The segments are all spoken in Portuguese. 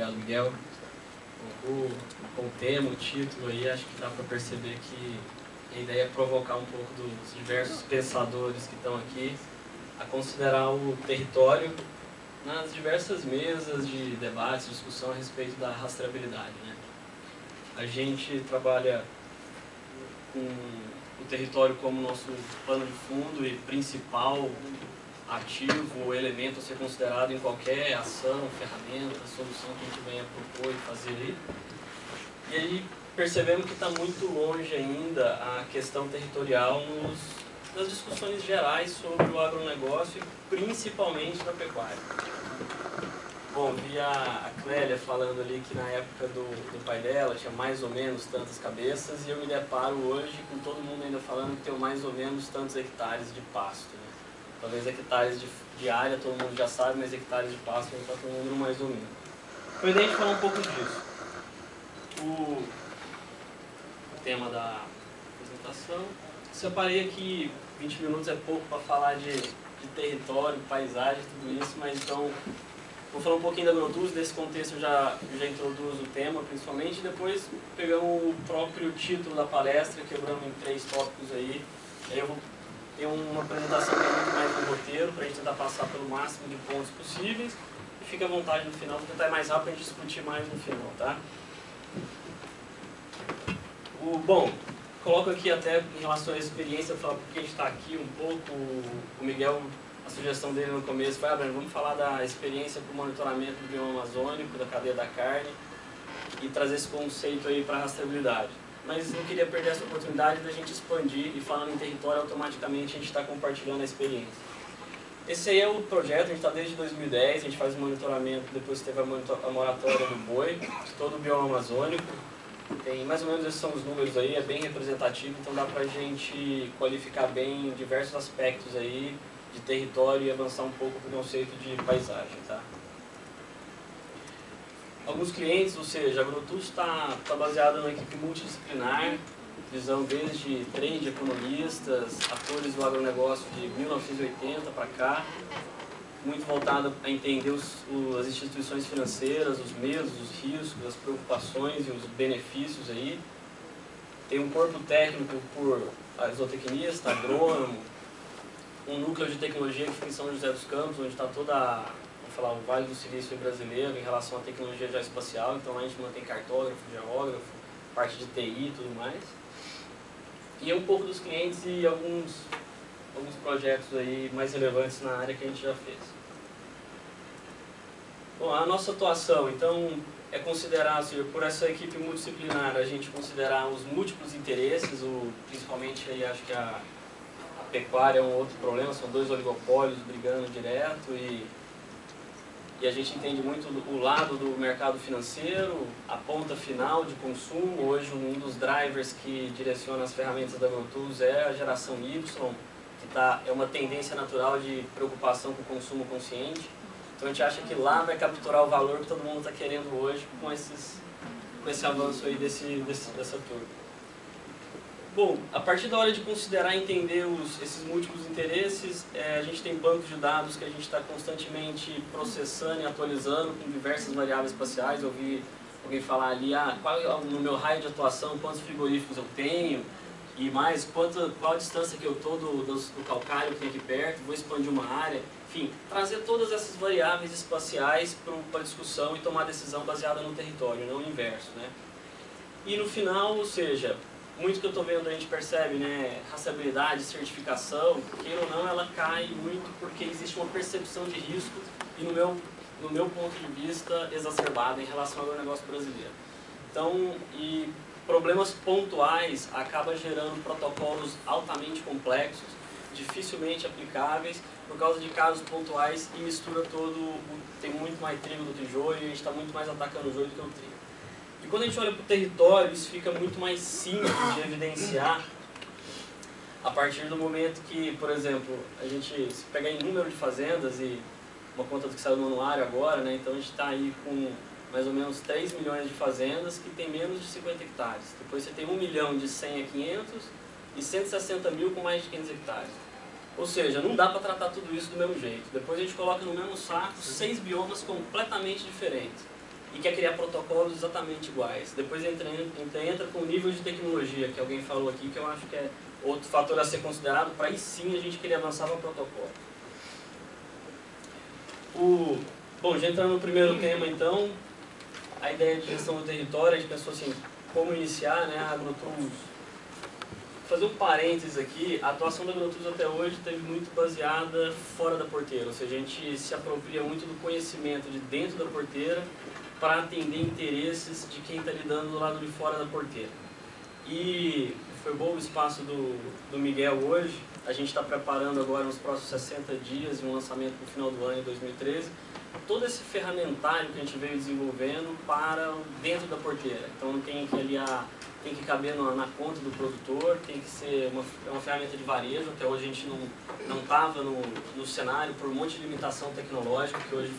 Obrigado, Miguel. Com o tema, o título aí, acho que dá para perceber que a ideia é provocar um pouco dos diversos pensadores que estão aqui a considerar o território nas diversas mesas de debates, discussão a respeito da rastreabilidade, né? A gente trabalha com o território como nosso plano de fundo e principal ativo ou elemento a ser considerado em qualquer ação, ferramenta, solução que a gente venha propor e fazer aí. E aí percebemos que está muito longe ainda a questão territorial nas discussões gerais sobre o agronegócio e principalmente na pecuária. Bom, vi a Clélia falando ali que na época do pai dela tinha mais ou menos tantas cabeças e eu me deparo hoje com todo mundo ainda falando que tem mais ou menos tantos hectares de pasto, né? Talvez hectares de área todo mundo já sabe, mas hectares de pasto não está todo mundo mais ou menos. Então a gente falar um pouco disso. O tema da apresentação. Separei aqui 20 minutos é pouco para falar de território, paisagem, tudo isso, mas então vou falar um pouquinho da AgroTools, desse contexto eu já introduzo o tema principalmente, e depois pegamos o próprio título da palestra, quebramos em 3 tópicos aí. Aí eu vou ter uma apresentação que é muito mais no roteiro, para a gente tentar passar pelo máximo de pontos possíveis, e fica à vontade no final, vou tentar ir mais rápido para a gente discutir mais no final, tá? Bom, coloco aqui até em relação à experiência, falar porque a gente está aqui um pouco, o Miguel, a sugestão dele no começo foi, vamos falar da experiência com o monitoramento do bioma amazônico, da cadeia da carne, e trazer esse conceito aí para a rastreabilidade. Mas não queria perder essa oportunidade da gente expandir e falando em território, automaticamente a gente está compartilhando a experiência. Esse aí é o projeto, a gente está desde 2010, a gente faz o monitoramento, depois teve a moratória do boi, de todo o bioma amazônico. Tem mais ou menos esses são os números aí, é bem representativo, então dá pra gente qualificar bem diversos aspectos aí de território e avançar um pouco para o conceito de paisagem, tá? Alguns clientes, ou seja, a AgroTools está baseada numa equipe multidisciplinar, visão desde trade, economistas, atores do agronegócio de 1980 para cá, muito voltada a entender as instituições financeiras, os medos, os riscos, as preocupações e os benefícios aí. Tem um corpo técnico por zootecnista, agrônomo, um núcleo de tecnologia que fica em São José dos Campos, onde está toda, vamos falar, o Vale do Silício brasileiro em relação à tecnologia geoespacial, então lá a gente mantém cartógrafo, geógrafo, parte de TI e tudo mais. E é um pouco dos clientes e alguns projetos aí mais relevantes na área que a gente já fez. Bom, a nossa atuação, então, é considerar, assim, por essa equipe multidisciplinar, a gente considerar os múltiplos interesses, principalmente aí acho que a pecuária é um outro problema, são 2 oligopólios brigando direto e a gente entende muito o lado do mercado financeiro, a ponta final de consumo. Hoje um dos drivers que direciona as ferramentas da AgroTools é a geração Y, que é uma tendência natural de preocupação com o consumo consciente. Então a gente acha que lá vai capturar o valor que todo mundo está querendo hoje com esse avanço aí dessa turma. Bom, a partir da hora de considerar e entender esses múltiplos interesses, a gente tem bancos de dados que a gente está constantemente processando e atualizando com diversas variáveis espaciais. Eu ouvi alguém falar ali, qual no meu raio de atuação, quantos frigoríficos eu tenho, e mais, qual a distância que eu estou do calcário que tem aqui perto, vou expandir uma área. Enfim, trazer todas essas variáveis espaciais para a discussão e tomar decisão baseada no território, não o inverso, né? E no final, ou seja, muito que eu estou vendo a gente percebe, né, rastreabilidade, certificação, queira ou não, ela cai muito porque existe uma percepção de risco e no meu ponto de vista exacerbada em relação ao negócio brasileiro. Então, e problemas pontuais acaba gerando protocolos altamente complexos, dificilmente aplicáveis por causa de casos pontuais e mistura tem muito mais trigo do que joio e a gente está muito mais atacando o joio do que o trigo. E quando a gente olha para o território, isso fica muito mais simples de evidenciar a partir do momento que, por exemplo, se pegar em número de fazendas e uma conta que saiu no anuário agora, né, então a gente está aí com mais ou menos 3 milhões de fazendas que tem menos de 50 hectares. Depois você tem 1 milhão de 100 a 500 e 160 mil com mais de 500 hectares. Ou seja, não dá para tratar tudo isso do mesmo jeito. Depois a gente coloca no mesmo saco 6 biomas completamente diferentes. e quer criar protocolos exatamente iguais. Depois entra com o nível de tecnologia, que alguém falou aqui, que eu acho que é outro fator a ser considerado, para aí sim a gente querer avançar para o protocolo. Bom, já entrando no primeiro tema então, a ideia de gestão do território, a gente pensou assim, como iniciar, né, a AgroTools. Fazer um parênteses aqui, a atuação da AgroTools até hoje esteve muito baseada fora da porteira, ou seja, a gente se apropria muito do conhecimento de dentro da porteira para atender interesses de quem está lidando do lado de fora da porteira. E foi bom o espaço do Miguel hoje, a gente está preparando agora nos próximos 60 dias um lançamento no final do ano de 2013, todo esse ferramentário que a gente veio desenvolvendo para dentro da porteira. Então tem que caber na conta do produtor, tem que ser uma ferramenta de varejo. Até hoje a gente não estava no cenário por um monte de limitação tecnológica que hoje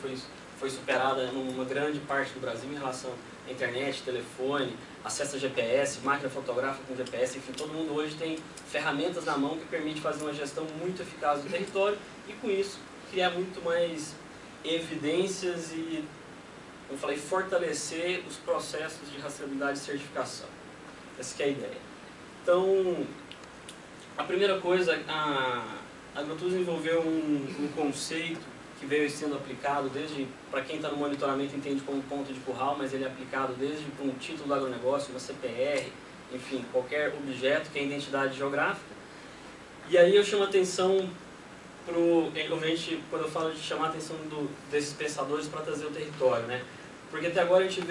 foi superada numa grande parte do Brasil em relação à internet, telefone, acesso a GPS, máquina fotográfica com GPS, enfim, todo mundo hoje tem ferramentas na mão que permite fazer uma gestão muito eficaz do território e com isso criar muito mais evidências e, como eu falei, fortalecer os processos de rastreabilidade e certificação. Essa que é a ideia. Então, a primeira coisa, a AgroTools desenvolveu um conceito que veio sendo aplicado desde, para quem está no monitoramento entende como ponto de curral, mas ele é aplicado desde para um título do agronegócio, uma CPR, enfim, qualquer objeto que é identidade geográfica. E aí eu chamo a atenção quando eu falo de chamar a atenção desses pensadores para trazer o território, né? Porque até agora a gente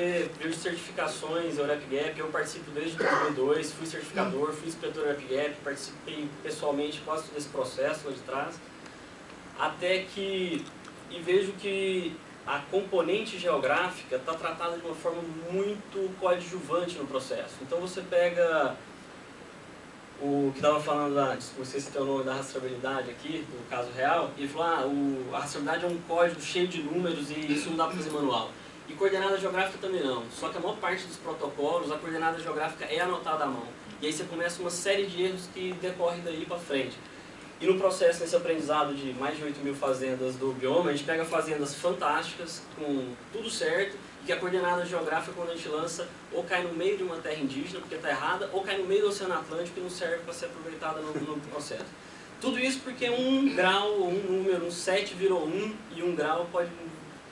viu certificações, EUREP-GAP, eu participo desde 2002, fui certificador, fui inspetor EUREP-GAP, participei pessoalmente quase todo esse processo lá de trás, e vejo que a componente geográfica está tratada de uma forma muito coadjuvante no processo. Então você pega o que estava falando, você citou o nome da rastreabilidade aqui, no caso real, e ele falou, a rastreabilidade é um código cheio de números e isso não dá para fazer manual. E coordenada geográfica também não, só que a maior parte dos protocolos, a coordenada geográfica é anotada à mão. E aí você começa uma série de erros que decorrem daí para frente. E no processo, nesse aprendizado de mais de 8.000 fazendas do bioma, a gente pega fazendas fantásticas, com tudo certo, e que a coordenada geográfica, quando a gente lança, ou cai no meio de uma terra indígena, porque está errada, ou cai no meio do Oceano Atlântico e não serve para ser aproveitada no processo. Tudo isso porque um grau, ou um número, um 7 virou 1, e 1 grau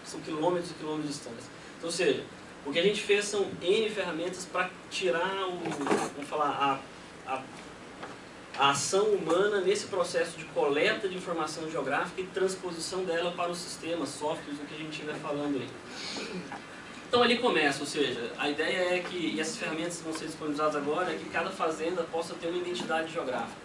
são quilômetros e quilômetros de distância. Então, ou seja, o que a gente fez são N ferramentas para tirar a ação humana nesse processo de coleta de informação geográfica e transposição dela para o sistema, softwares, o que a gente estiver falando aí. Então ali começa, ou seja, a ideia é que, e essas ferramentas que vão ser disponibilizadas agora, é que cada fazenda possa ter uma identidade geográfica.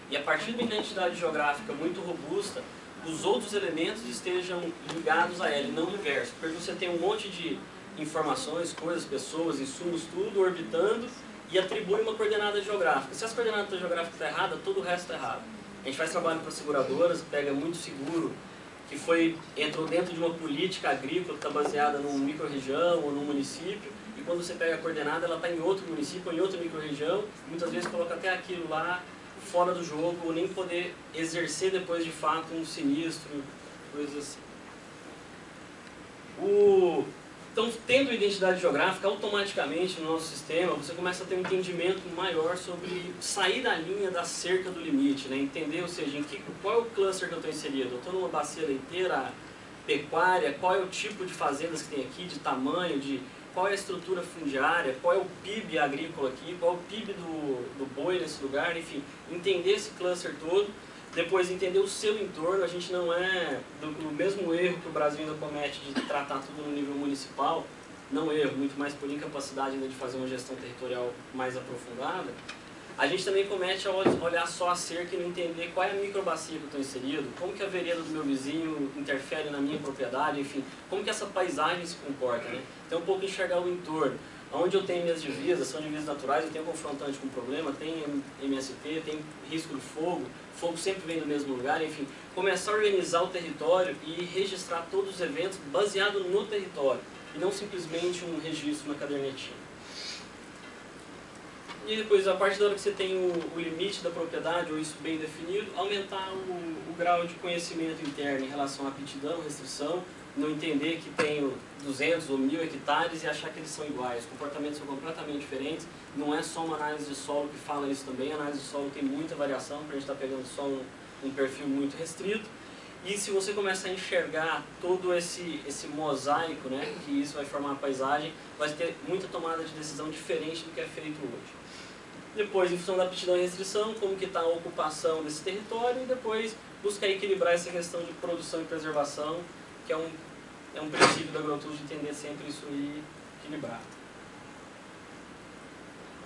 E a partir de uma identidade geográfica muito robusta, os outros elementos estejam ligados a ela, e não o inverso. Porque você tem um monte de informações, coisas, pessoas, insumos, tudo orbitando, e atribui uma coordenada geográfica. Se essa coordenada geográfica está errada, todo o resto está errado. A gente faz trabalho para seguradoras, pega muito seguro, que entrou dentro de uma política agrícola que está baseada numa microrregião ou num município, e quando você pega a coordenada, ela está em outro município ou em outra microrregião, muitas vezes coloca até aquilo lá fora do jogo, ou nem poder exercer depois de fato um sinistro, coisas assim. Então, tendo identidade geográfica, automaticamente no nosso sistema, você começa a ter um entendimento maior sobre sair da linha da cerca do limite, né? Entender, ou seja, qual é o cluster que eu estou inserido? Eu estou numa bacia leiteira, pecuária, qual é o tipo de fazendas que tem aqui, de tamanho, qual é a estrutura fundiária, qual é o PIB agrícola aqui, qual é o PIB do boi nesse lugar, enfim, entender esse cluster todo. Depois entender o seu entorno, a gente não é do mesmo erro que o Brasil ainda comete de tratar tudo no nível municipal, não erro, muito mais por incapacidade ainda de fazer uma gestão territorial mais aprofundada. A gente também comete a olhar só a cerca e não entender qual é a microbacia que eu estou inserido, como que a vereda do meu vizinho interfere na minha propriedade, enfim, como que essa paisagem se comporta, né? Então um pouco enxergar o entorno. Onde eu tenho minhas divisas, são divisas naturais, eu tenho confrontante com problema, tem MST, tem risco de fogo sempre vem do mesmo lugar, enfim. Começar a organizar o território e registrar todos os eventos baseado no território, e não simplesmente um registro na cadernetinha. E depois, a partir da hora que você tem o limite da propriedade, ou isso bem definido, aumentar o grau de conhecimento interno em relação à aptidão, restrição, não entender que tem 200 ou 1000 hectares e achar que eles são iguais. Os comportamentos são completamente diferentes. Não é só uma análise de solo que fala isso também. A análise de solo tem muita variação, porque a gente está pegando só um perfil muito restrito. E se você começa a enxergar todo esse mosaico, né, que isso vai formar a paisagem, vai ter muita tomada de decisão diferente do que é feito hoje. Depois, em função da aptidão e restrição, como que está a ocupação desse território, e depois buscar equilibrar essa questão de produção e preservação, que é um princípio da agroturismo de entender sempre isso e equilibrar.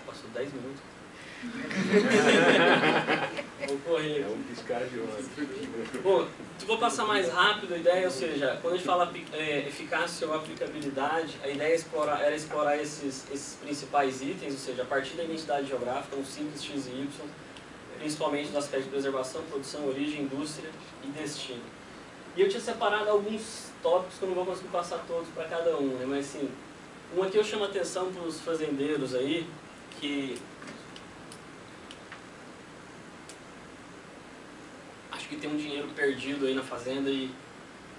Passou 10 minutos. Vou correr. É um piscar de olhos. Bom, vou passar mais rápido a ideia, ou seja, quando a gente fala eficácia ou aplicabilidade, a ideia era explorar esses principais itens, ou seja, a partir da identidade geográfica, um simples X e Y, principalmente no aspecto de preservação, produção, origem, indústria e destino. E eu tinha separado alguns tópicos que eu não vou conseguir passar todos para cada um, né? Mas assim, um aqui eu chamo a atenção para os fazendeiros aí, que acho que tem um dinheiro perdido aí na fazenda e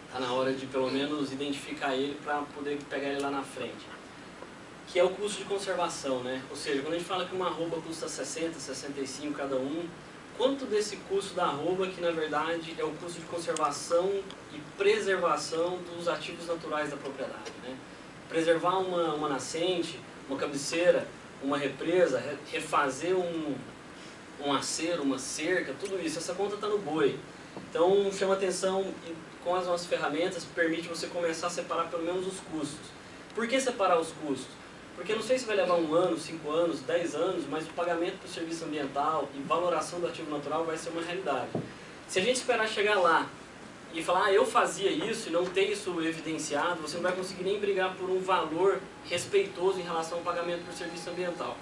está na hora de pelo menos identificar ele para poder pegar ele lá na frente. Que é o custo de conservação, né? Ou seja, quando a gente fala que uma arroba custa 60, 65 cada um, quanto desse custo da arroba que na verdade é o custo de conservação e preservação dos ativos naturais da propriedade, né? Preservar uma nascente, uma cabeceira, uma represa, refazer um acero, uma cerca, tudo isso, essa conta está no boi. Então chama atenção e com as nossas ferramentas permite você começar a separar pelo menos os custos. Por que separar os custos? Porque não sei se vai levar 1 ano, 5 anos, 10 anos, mas o pagamento para o serviço ambiental e valoração do ativo natural vai ser uma realidade. Se a gente esperar chegar lá e falar, eu fazia isso e não ter isso evidenciado, você não vai conseguir nem brigar por um valor respeitoso em relação ao pagamento por serviço ambiental.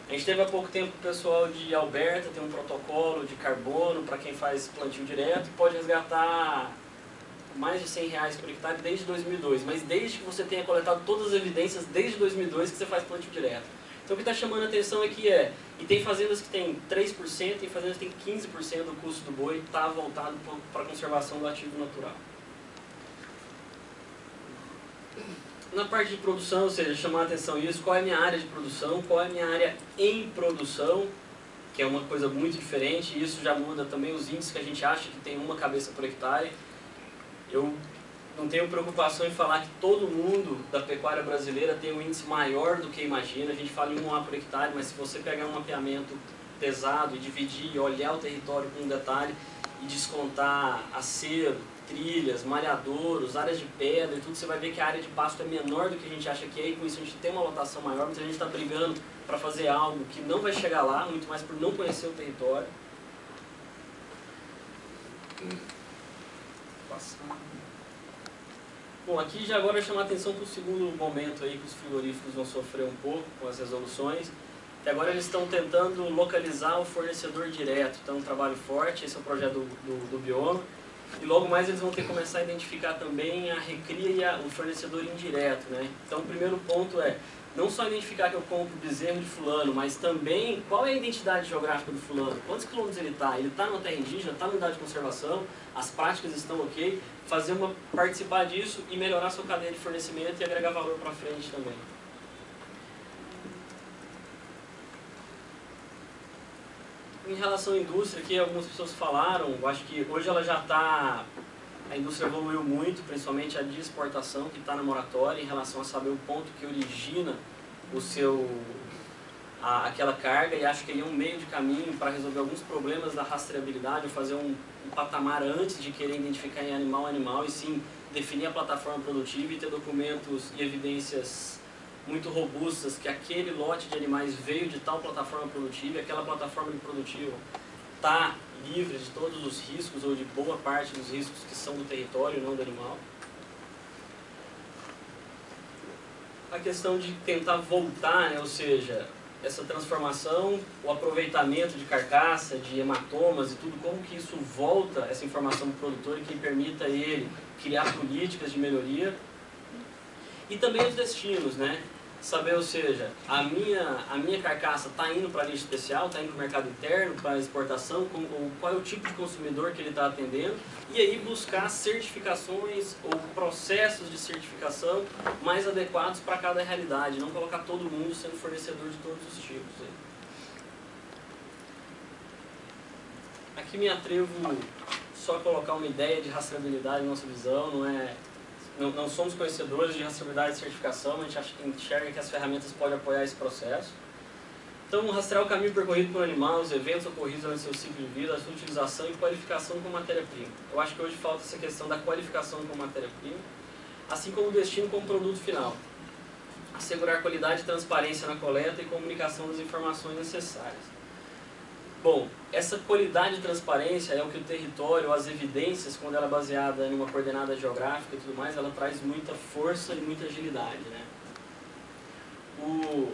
A gente teve há pouco tempo o pessoal de Alberta, tem um protocolo de carbono para quem faz plantio direto e pode resgatar mais de R$100 por hectare desde 2002, mas desde que você tenha coletado todas as evidências desde 2002 que você faz plantio direto. Então o que está chamando a atenção aqui e tem fazendas que tem 3%, tem fazendas que tem 15% do custo do boi, está voltado para a conservação do ativo natural. Na parte de produção, ou seja, chamar a atenção isso, qual é a minha área de produção, qual é a minha área em produção, que é uma coisa muito diferente, e isso já muda também os índices que a gente acha que tem uma cabeça por hectare. Eu não tenho preocupação em falar que todo mundo da pecuária brasileira tem um índice maior do que imagina. A gente fala em 1 A por hectare, mas se você pegar um mapeamento pesado e dividir, olhar o território com um detalhe e descontar acero, trilhas, malhadouros, áreas de pedra e tudo, você vai ver que a área de pasto é menor do que a gente acha que é, e com isso a gente tem uma lotação maior, mas a gente está brigando para fazer algo que não vai chegar lá, muito mais por não conhecer o território. Bom, aqui já agora chamar a atenção para o segundo momento aí que os frigoríficos vão sofrer um pouco com as resoluções. Até agora eles estão tentando localizar o fornecedor direto, então um trabalho forte, esse é o projeto do bioma. E logo mais eles vão ter que começar a identificar também a recria e o fornecedor indireto, né? Então o primeiro ponto é não só identificar que eu compro o bezerro de fulano, mas também qual é a identidade geográfica do fulano, quantos quilômetros ele está? Ele está numa terra indígena, está numa unidade de conservação, as práticas estão ok, participar disso e melhorar sua cadeia de fornecimento e agregar valor para frente também. Em relação à indústria, que algumas pessoas falaram, eu acho que hoje ela já está, a indústria evoluiu muito, principalmente a de exportação, que está na moratória, em relação a saber o ponto que origina aquela carga, e acho que aí é um meio de caminho para resolver alguns problemas da rastreabilidade, ou fazer um patamar antes de querer identificar em animal, e sim definir a plataforma produtiva e ter documentos e evidências muito robustas que aquele lote de animais veio de tal plataforma produtiva e aquela plataforma produtiva está livre de todos os riscos ou de boa parte dos riscos que são do território, não do animal. A questão de tentar voltar, né, ou seja, essa transformação, o aproveitamento de carcaça, de hematomas e tudo, como que isso volta essa informação para o produtor e que permita ele criar políticas de melhoria. E também os destinos, né? saber, ou seja, a minha carcaça está indo para lixo especial, está indo para o mercado interno, para exportação, qual é o tipo de consumidor que ele está atendendo, e aí buscar certificações ou processos de certificação mais adequados para cada realidade, não colocar todo mundo sendo fornecedor de todos os tipos. Aqui me atrevo só a colocar uma ideia de rastreabilidade na nossa visão, não somos conhecedores de rastreabilidade e certificação, a gente enxerga que as ferramentas podem apoiar esse processo. Então, rastrear o caminho percorrido por animal, os eventos ocorridos durante seu ciclo de vida, a sua utilização e qualificação como matéria-prima. Eu acho que hoje falta essa questão da qualificação como matéria-prima, assim como o destino como produto final. Assegurar qualidade e transparência na coleta e comunicação das informações necessárias. Bom, essa qualidade e transparência é o que o território, as evidências, quando ela é baseada em uma coordenada geográfica e tudo mais, ela traz muita força e muita agilidade, né? O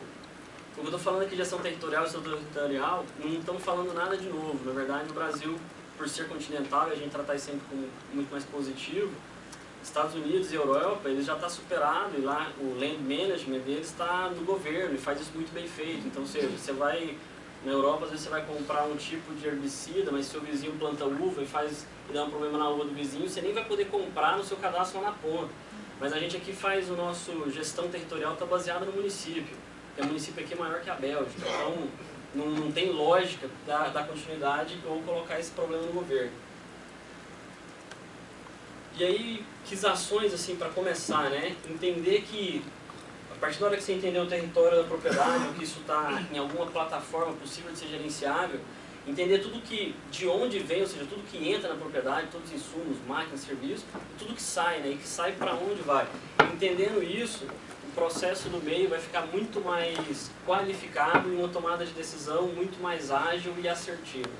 que eu estou falando aqui de gestão territorial e setor territorial, não estamos falando nada de novo. Na verdade, no Brasil, por ser continental e a gente tratar isso sempre como muito mais positivo, Estados Unidos e Europa, eles já estão superados, e lá o land management deles está no governo e faz isso muito bem feito. Então, ou seja, você vai... Na Europa, às vezes você vai comprar um tipo de herbicida, mas seu vizinho planta uva e dá um problema na uva do vizinho, você nem vai poder comprar no seu cadastro lá na ponta. Mas a gente aqui faz o nosso gestão territorial, está baseada no município. Porque o município aqui é maior que a Bélgica, então não tem lógica dar continuidade ou colocar esse problema no governo. E aí, que ações, assim, para começar, né? Entender que a partir da hora que você entender o território da propriedade, ou que isso está em alguma plataforma possível de ser gerenciável, entender tudo de onde vem, ou seja, tudo que entra na propriedade, todos os insumos, máquinas, serviços, e tudo que sai, né, e que sai para onde vai. Entendendo isso, o processo do meio vai ficar muito mais qualificado e uma tomada de decisão muito mais ágil e assertiva.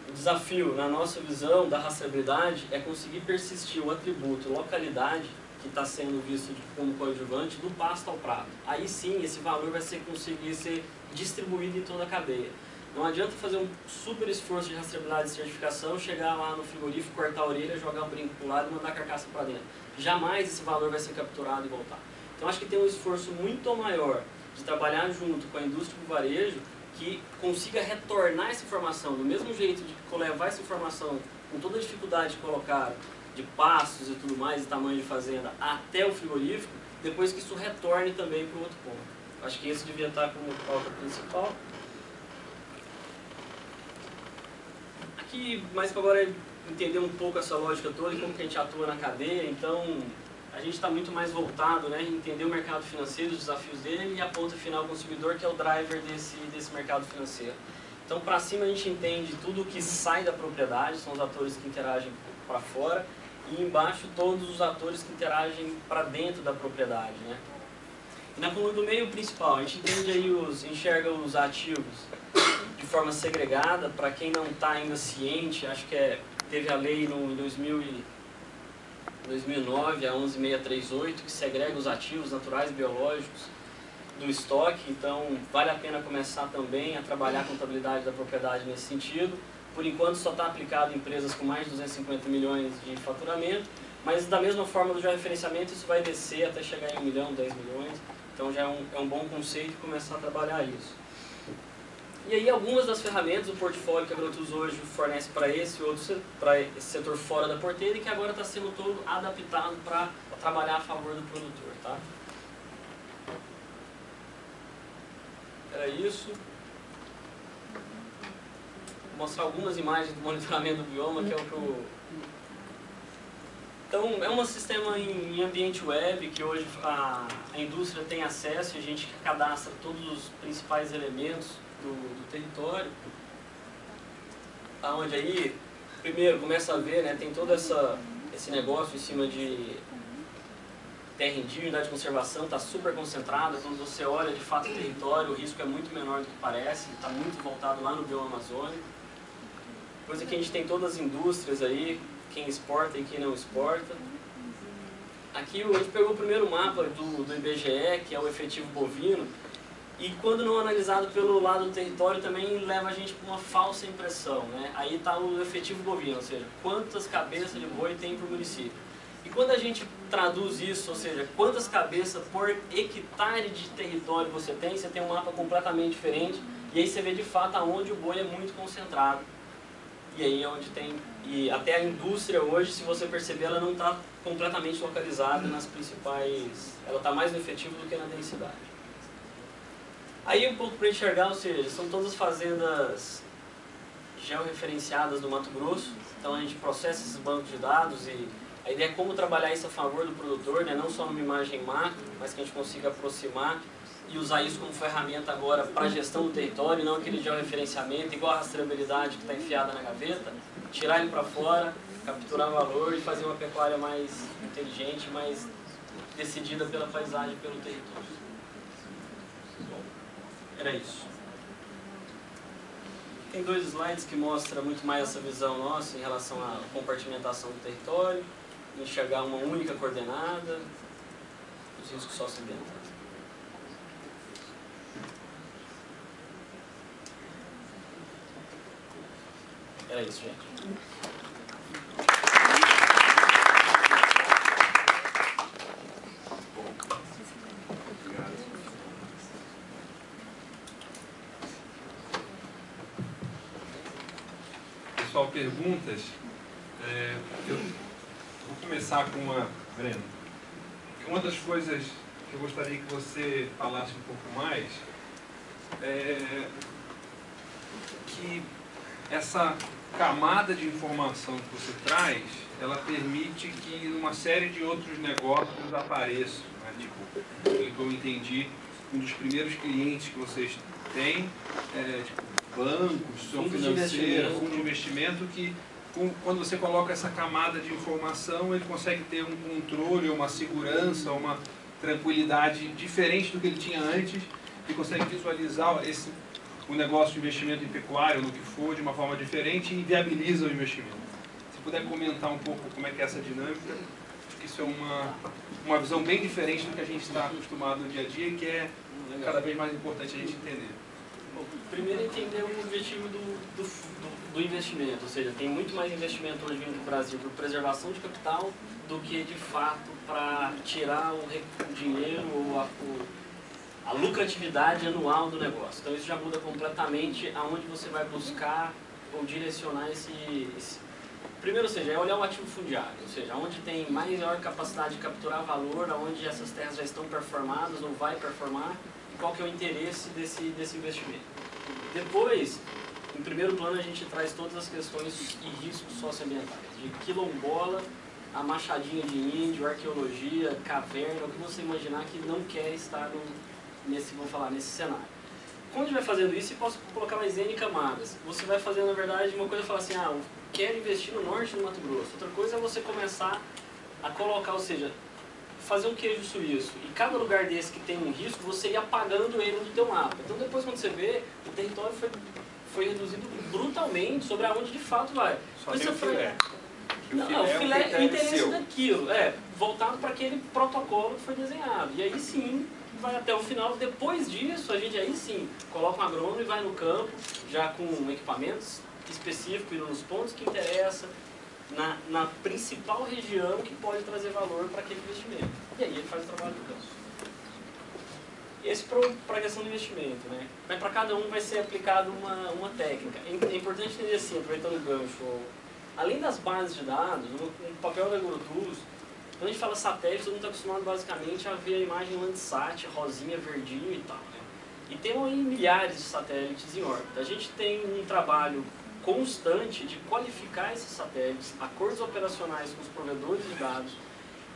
O desafio, na nossa visão da rastreabilidade, é conseguir persistir o atributo localidade, que está sendo visto como coadjuvante, do pasto ao prato. Aí sim, esse valor vai conseguir ser distribuído em toda a cadeia. Não adianta fazer um super esforço de rastreabilidade e certificação, chegar lá no frigorífico, cortar a orelha, jogar o brinco para o lado e mandar a carcaça para dentro. Jamais esse valor vai ser capturado e voltar. Então acho que tem um esforço muito maior de trabalhar junto com a indústria do varejo, que consiga retornar essa informação, do mesmo jeito de levar essa informação com toda a dificuldade de colocar, de pastos e tudo mais, e tamanho de fazenda, até o frigorífico, depois que isso retorne também para o outro ponto. Acho que esse devia estar como pauta principal. Aqui, mais para agora, é entender um pouco essa lógica toda e como que a gente atua na cadeia. Então, a gente está muito mais voltado, né, em entender o mercado financeiro, os desafios dele, e a ponta final do consumidor, que é o driver desse mercado financeiro. Então, para cima a gente entende tudo que sai da propriedade, são os atores que interagem para fora, e embaixo todos os atores que interagem para dentro da propriedade, né? E na coluna do meio principal, a gente entende aí enxerga os ativos de forma segregada. Para quem não está ainda ciente, acho que teve a lei em 2009, a 11638, que segrega os ativos naturais e biológicos do estoque. Então, vale a pena começar também a trabalhar a contabilidade da propriedade nesse sentido. Por enquanto, só está aplicado em empresas com mais de 250 milhões de faturamento, mas da mesma forma do georreferenciamento, isso vai descer até chegar em 1 milhão, 10 milhões. Então, já é um bom conceito começar a trabalhar isso. E aí, algumas das ferramentas do portfólio que a Agrotus hoje fornece para esse setor fora da porteira, e que agora está sendo todo adaptado para trabalhar a favor do produtor, tá? Era isso. Vou mostrar algumas imagens do monitoramento do bioma, que é o que eu... Então, é um sistema em ambiente web, que hoje a indústria tem acesso, e a gente cadastra todos os principais elementos do território, onde aí, primeiro, começa a ver, né, tem todo esse negócio em cima de terra indígena, unidade de conservação, está super concentrado. Quando você olha de fato o território, o risco é muito menor do que parece, está muito voltado lá no bioma amazônico. Depois aqui a gente tem todas as indústrias aí, quem exporta e quem não exporta. Aqui a gente pegou o primeiro mapa do IBGE, que é o efetivo bovino, e quando não analisado pelo lado do território também leva a gente para uma falsa impressão, né? Aí está o efetivo bovino, ou seja, quantas cabeças de boi tem por município. E quando a gente traduz isso, ou seja, quantas cabeças por hectare de território você tem um mapa completamente diferente, e aí você vê de fato aonde o boi é muito concentrado. E aí é onde tem... E até a indústria hoje, se você perceber, ela não está completamente localizada nas principais... Ela está mais no efetivo do que na densidade. Aí um pouco para enxergar, ou seja, são todas fazendas georreferenciadas do Mato Grosso. Então a gente processa esses bancos de dados e a ideia é como trabalhar isso a favor do produtor, né? Não só numa imagem macro, mas que a gente consiga aproximar e usar isso como ferramenta agora para a gestão do território, não aquele georreferenciamento, igual a rastreabilidade que está enfiada na gaveta, tirar ele para fora, capturar valor e fazer uma pecuária mais inteligente, mais decidida pela paisagem, pelo território. Bom, era isso. Tem 2 slides que mostram muito mais essa visão nossa em relação à compartimentação do território, enxergar uma única coordenada, os riscos socioambientais. Era isso, gente. Pessoal, perguntas? Eu vou começar com uma, Breno. Uma das coisas que eu gostaria que você falasse um pouco mais é que essa camada de informação que você traz, ela permite que uma série de outros negócios apareçam, né? Tipo, pelo que eu entendi, um dos primeiros clientes que vocês têm tipo, bancos, instituição financeira, fundo de investimento, que quando você coloca essa camada de informação, ele consegue ter um controle, uma segurança, uma tranquilidade diferente do que ele tinha antes, e consegue visualizar o negócio de investimento em pecuária, ou no que for, de uma forma diferente e viabiliza o investimento. Se puder comentar um pouco como é que é essa dinâmica, acho que isso é uma visão bem diferente do que a gente está acostumado no dia a dia e que é cada vez mais importante a gente entender. Bom, primeiro entender o objetivo do investimento, ou seja, tem muito mais investimento hoje vindo do Brasil por preservação de capital do que de fato para tirar o dinheiro ou a lucratividade anual do negócio. Então isso já muda completamente aonde você vai buscar ou direcionar esse... Primeiro, ou seja, é olhar o ativo fundiário, ou seja, onde tem maior capacidade de capturar valor, onde essas terras já estão performadas ou vai performar, e qual que é o interesse desse investimento. Depois, em primeiro plano, a gente traz todas as questões e riscos socioambientais, de quilombola, a machadinha de índio, arqueologia, caverna, o que você imaginar que não quer estar nesse cenário. Quando a gente vai fazendo isso, eu posso colocar mais N camadas. Você vai fazendo, na verdade, uma coisa é falar assim, eu quero investir no norte do Mato Grosso. Outra coisa é você começar a colocar, ou seja, fazer um queijo suíço. E cada lugar desse que tem um risco, você ir apagando ele do teu mapa. Então depois, quando você vê, o território foi reduzido brutalmente sobre aonde de fato vai. Só tem o filé. O filé é o interesse daquilo, voltado para aquele protocolo que foi desenhado. E aí sim, vai até o final. Depois disso, a gente aí sim coloca um agrônomo e vai no campo, já com equipamentos específicos, indo nos pontos que interessa, na principal região que pode trazer valor para aquele investimento. E aí ele faz o trabalho do campo. Esse para a questão do investimento, né? Mas para cada um vai ser aplicado uma técnica. É importante entender assim, aproveitando o gancho, além das bases de dados, no papel da AgroTools, quando a gente fala satélite, todo mundo está acostumado basicamente a ver a imagem Landsat, rosinha, verdinho e tal, né? E tem aí milhares de satélites em órbita. A gente tem um trabalho constante de qualificar esses satélites, acordos operacionais com os provedores de dados,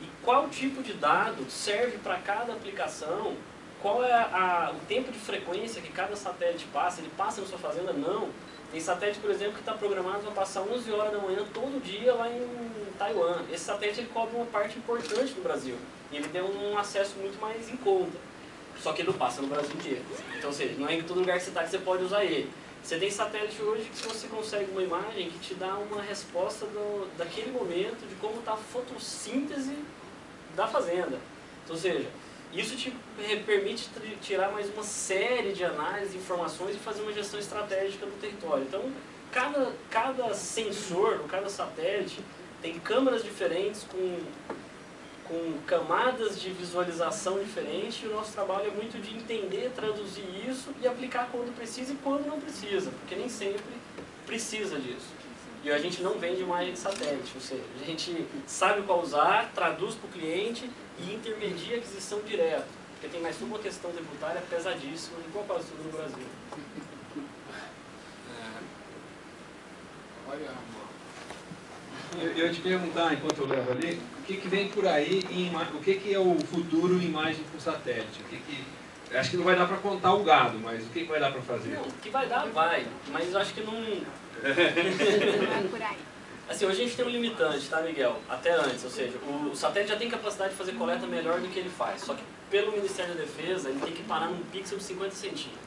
e qual tipo de dado serve para cada aplicação, qual é o tempo de frequência que cada satélite passa, ele passa na sua fazenda? Não. Tem satélite, por exemplo, que está programado para passar 11 horas da manhã todo dia lá em Taiwan. Esse satélite ele cobre uma parte importante do Brasil. E ele tem um acesso muito mais em conta. Só que ele não passa no Brasil inteiro. Então, ou seja, não é em todo lugar que você está que você pode usar ele. Você tem satélite hoje que você consegue uma imagem que te dá uma resposta daquele momento de como está a fotossíntese da fazenda. Então, ou seja, isso te permite tirar mais uma série de análises, informações e fazer uma gestão estratégica do território. Então, cada sensor, cada satélite, tem câmeras diferentes com com camadas de visualização diferentes, e o nosso trabalho é muito de entender, traduzir isso e aplicar quando precisa e quando não precisa, porque nem sempre precisa disso. E a gente não vende imagem de satélite, ou seja, a gente sabe qual usar, traduz para o cliente e intermedia a aquisição direto, porque tem mais uma questão tributária pesadíssima, igual quase tudo no Brasil. Eu ia te perguntar, enquanto eu levo ali, o que vem por aí, o que é o futuro em imagem por satélite? Acho que não vai dar para contar o gado, mas o que vai dar para fazer? Não, o que vai dar, vai, mas eu acho que não... por aí. Assim, hoje a gente tem um limitante, tá, Miguel? Até antes, ou seja, o satélite já tem capacidade de fazer coleta melhor do que ele faz, só que pelo Ministério da Defesa ele tem que parar num pixel de 50 centímetros.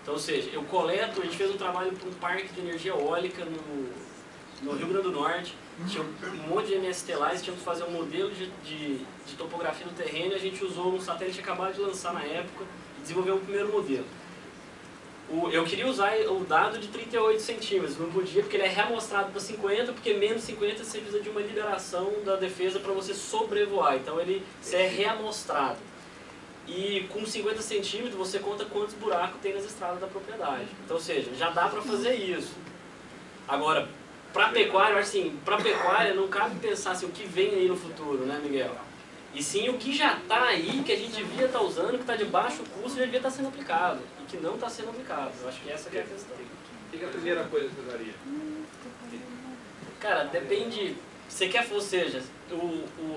Então, ou seja, eu coleto, a gente fez um trabalho para um parque de energia eólica no Rio Grande do Norte, tinha um monte de MST lá, eles tinham que fazer um modelo de topografia do terreno, e a gente usou um satélite acabado de lançar na época e desenvolveu um primeiro modelo. Eu queria usar o dado de 38 centímetros, não podia porque ele é reamostrado para 50, porque menos 50 você precisa de uma liberação da defesa para você sobrevoar, então você é reamostrado. E com 50 centímetros você conta quantos buracos tem nas estradas da propriedade. Então, ou seja, já dá para fazer isso. Agora, para pecuária, assim, para pecuária não cabe pensar assim, o que vem aí no futuro, né, Miguel? E sim o que já está aí, que a gente devia estar usando, que está de baixo custo, já devia estar sendo aplicado. E que não está sendo aplicado. Eu acho que essa que é a questão. O que é a primeira coisa que você daria? Cara, depende... Você quer, ou seja,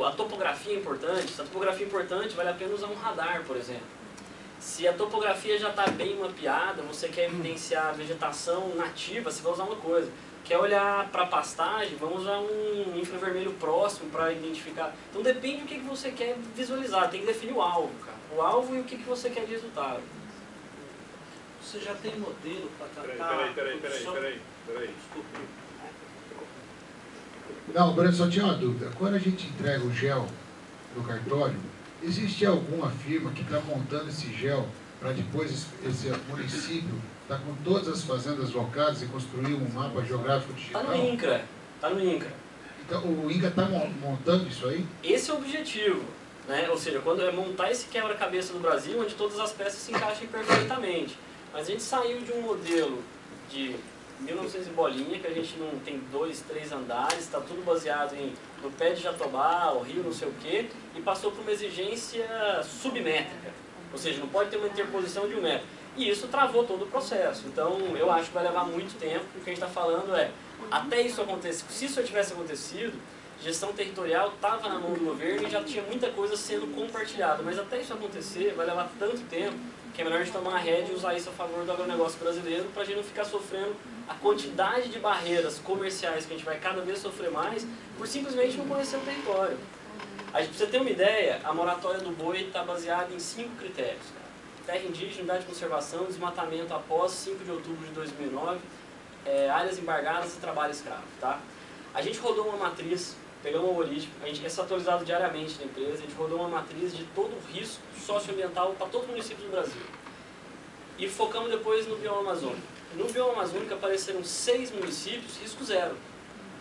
a topografia é importante. Se a topografia é importante, vale a pena usar um radar, por exemplo. Se a topografia já está bem mapeada, você quer evidenciar a vegetação nativa, você vai usar uma coisa. Quer olhar para a pastagem, vamos usar um infravermelho próximo para identificar. Então depende do que você quer visualizar, tem que definir o alvo, cara. O alvo e o que você quer de resultado. Você já tem modelo para tratar... Peraí. Desculpa. Não, Breno, só tinha uma dúvida. Quando a gente entrega o gel no cartório, existe alguma firma que está montando esse gel para depois esse município estar com todas as fazendas locadas e construir um mapa geográfico digital? Está no INCRA. Está no INCRA. Então, o INCRA está montando isso aí? Esse é o objetivo, né? Ou seja, quando é montar esse quebra-cabeça do Brasil, onde todas as peças se encaixem perfeitamente. Mas a gente saiu de um modelo de 1900 e bolinha, que a gente não tem 2, 3 andares, está tudo baseado no pé de Jatobá, o rio, não sei o quê, e passou para uma exigência submétrica. Ou seja, não pode ter uma interposição de 1 metro. E isso travou todo o processo. Então, eu acho que vai levar muito tempo. O que a gente está falando é, até isso acontecer, se isso tivesse acontecido, gestão territorial estava na mão do governo e já tinha muita coisa sendo compartilhada. Mas até isso acontecer, vai levar tanto tempo, que é melhor a gente tomar a rédea e usar isso a favor do agronegócio brasileiro, para a gente não ficar sofrendo a quantidade de barreiras comerciais que a gente vai cada vez sofrer mais, por simplesmente não conhecer o território. Pra você ter uma ideia, a moratória do boi está baseada em 5 critérios. Terra indígena, unidade de conservação, desmatamento após 5 de outubro de 2009, áreas embargadas e trabalho escravo. Tá? A gente rodou uma matriz, pegamos uma algoritmo, isso é atualizado diariamente na empresa, a gente rodou uma matriz de todo o risco socioambiental para todos os municípios do Brasil. E focamos depois no bioma amazônico. No bioma amazônico apareceram 6 municípios, risco zero,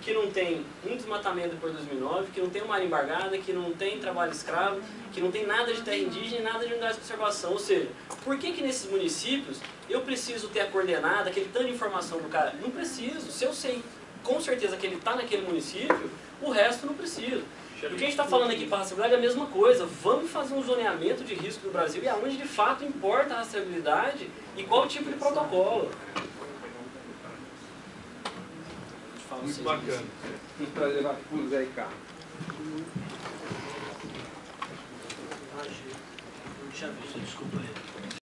que não tem um desmatamento depois de 2009, que não tem uma área embargada, que não tem trabalho escravo, que não tem nada de terra indígena e nada de unidade de conservação. Ou seja, por que nesses municípios eu preciso ter a coordenada, aquele tanto de informação do cara? Não preciso. Se eu sei com certeza que ele está naquele município, o resto não preciso. E o que a gente está falando aqui para a rastreabilidade é a mesma coisa. Vamos fazer um zoneamento de risco do Brasil e aonde de fato importa a rastreabilidade e qual tipo de protocolo. Muito bacana. Para levar para o Zé e cá. Não tinha visto, desculpa aí.